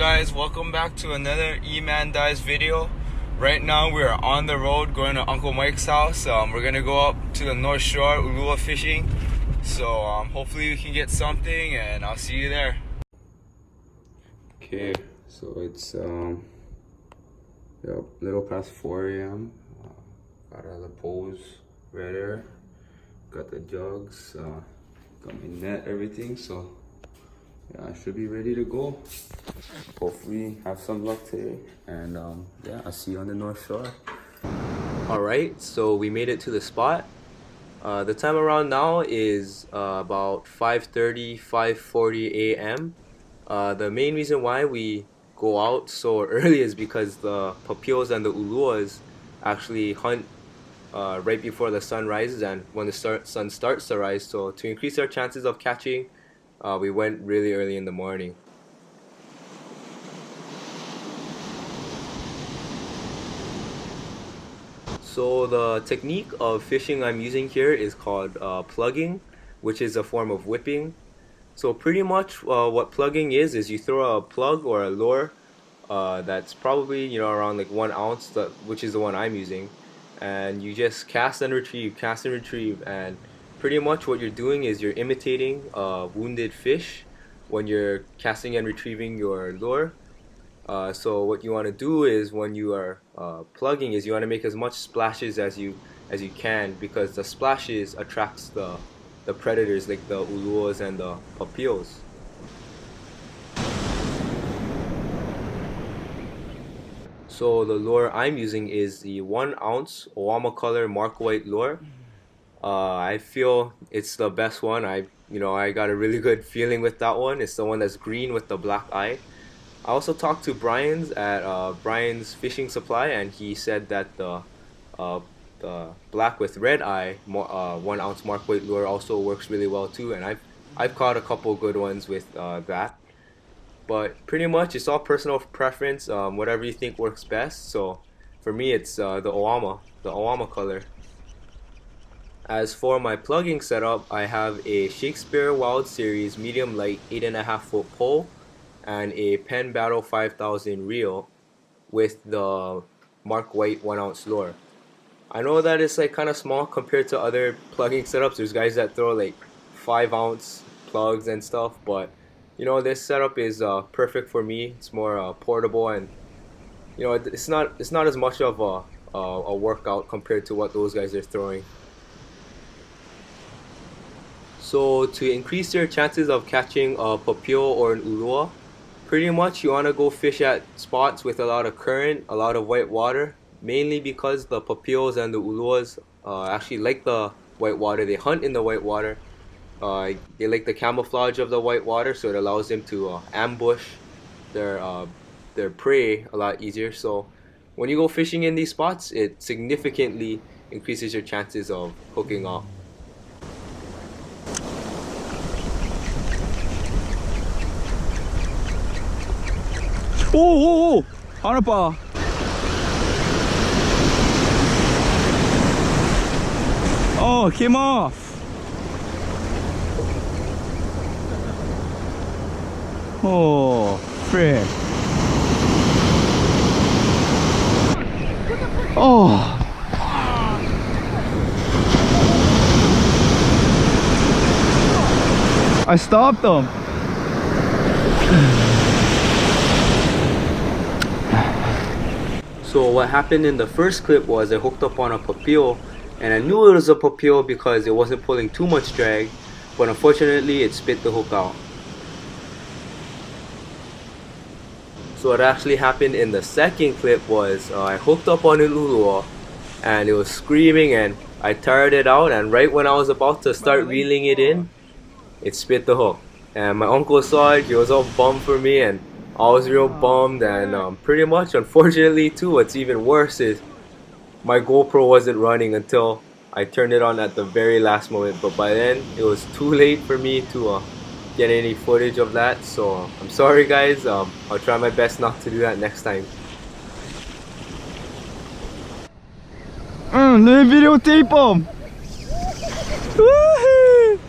guys, welcome back to another E-Man Dies video. Right now we are on the road going to Uncle Mike's house. We're gonna go up to the North Shore, ULUA fishing. So hopefully we can get something, and I'll see you there. Okay, so it's little past 4 a.m. Got all the poles right there. Got the jugs, got my net, everything. So yeah, I should be ready to go. Hopefully have some luck today, and yeah, I'll see you on the North Shore. Alright, so we made it to the spot. The time around now is about 5:30, 5:40 a.m. The main reason why we go out so early is because the papios and the uluas actually hunt right before the sun rises and when the sun starts to rise. So to increase our chances of catching, we went really early in the morning. So the technique of fishing I'm using here is called plugging, which is a form of whipping. So pretty much what plugging is you throw a plug or a lure that's probably around like 1 ounce, which is the one I'm using, and you just cast and retrieve, and pretty much what you're doing is you're imitating a wounded fish when you're casting and retrieving your lure. So what you want to do is when you are plugging is you want to make as much splashes as you can, because the splashes attracts the predators like the uluas and the papios. So the lure I'm using is the 1 ounce Owama color Mark White lure. I feel it's the best one. I got a really good feeling with that one. It's the one that's green with the black eye. I also talked to Brian's at Brian's Fishing Supply, and he said that the black with red eye 1 ounce Mark White lure also works really well too, and I've caught a couple good ones with that. But pretty much it's all personal preference, whatever you think works best. So for me it's the Owama color. As for my plugging setup, I have a Shakespeare Wild Series medium light 8.5 foot pole and a Penn Battle 5000 reel with the Mark White 1 ounce lure. I know that it's like kind of small compared to other plugging setups. There's guys that throw like 5 ounce plugs and stuff, but this setup is perfect for me. It's more portable, and it's not as much of a workout compared to what those guys are throwing. So to increase your chances of catching a papio or an ulua, pretty much you want to go fish at spots with a lot of current, a lot of white water, mainly because the papios and the uluas actually like the white water. They hunt in the white water. They like the camouflage of the white water, so it allows them to ambush their prey a lot easier. So when you go fishing in these spots, it significantly increases your chances of hooking up. 오! 하나 봐. Oh, came off. Oh, frick. Oh. I stopped them. So what happened in the first clip was I hooked up on a papio, and I knew it was a papio because it wasn't pulling too much drag, but unfortunately it spit the hook out. So what actually happened in the second clip was I hooked up on an ulua and it was screaming, and I tired it out, and right when I was about to start reeling it in, it spit the hook. And my uncle saw it. He was all bummed for me, and I was real bummed. And pretty much, unfortunately too, what's even worse is my GoPro wasn't running until I turned it on at the very last moment. But by then it was too late for me to get any footage of that, so I'm sorry guys. I'll try my best not to do that next time. Let me videotape them. Woohoo!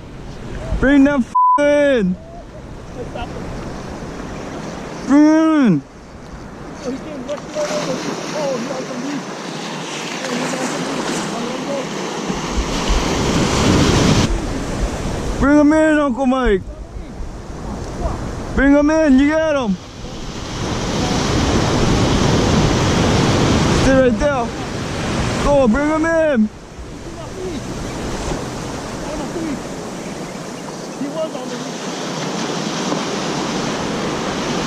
Bring them in. Bring him in, Uncle Mike. Bring him in, you got him. Stay right there. Go, bring him in.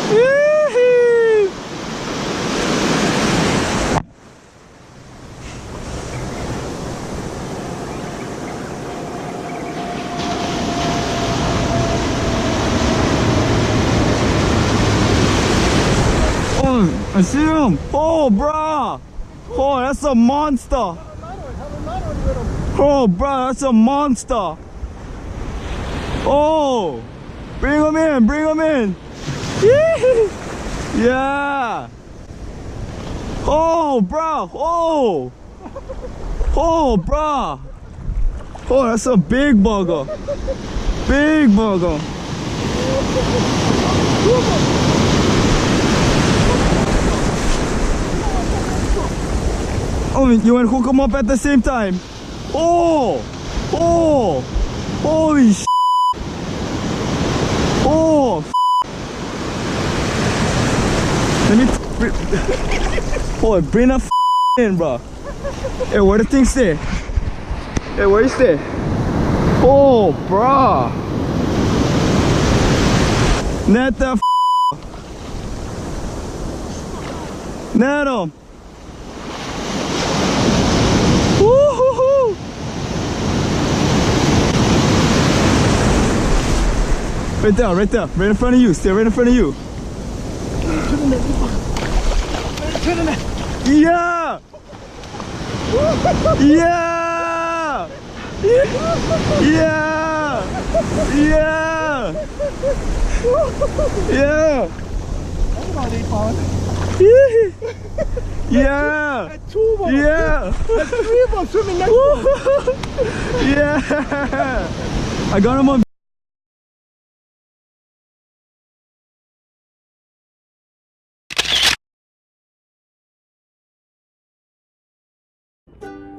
Yee-hee. Oh, I see him. Oh, bruh. Oh, that's a monster. Oh, bruh, that's a monster. Oh, bring him in, bring him in. Yee. Yeah. Oh, bruh. Oh. Oh, bruh. Oh, that's a big bugger. Big bugger. Oh, you want to hook them up at the same time? Oh! Oh! Holy sh! Oh! Let me... Oh, bring that in, bro. Hey, where the thing stay? Hey, where you stay? Oh, bro. Net that net him. Woo-hoo-hoo. Right there, right in front of you. Stay right in front of you. Yeah! Yeah! Yeah! Yeah! Yeah! Yeah! That's two of them. Yeah! That's three of them swimming next to them. Yeah! I got him on.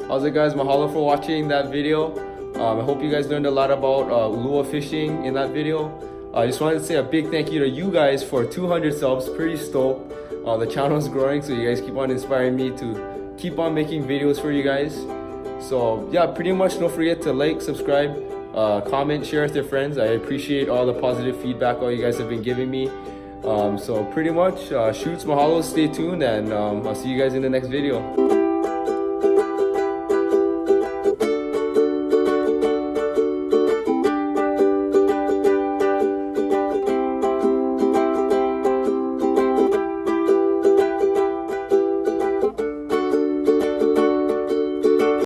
How's it, guys? Mahalo for watching that video. I hope you guys learned a lot about ULUA fishing in that video. I just wanted to say a big thank you to you guys for 200 subs. Pretty stoked. The channel is growing, so you guys keep on inspiring me to keep on making videos for you guys. So yeah, pretty much don't forget to like, subscribe, comment, share with your friends. I appreciate all the positive feedback all you guys have been giving me. So pretty much shoots, mahalo, stay tuned, and I'll see you guys in the next video.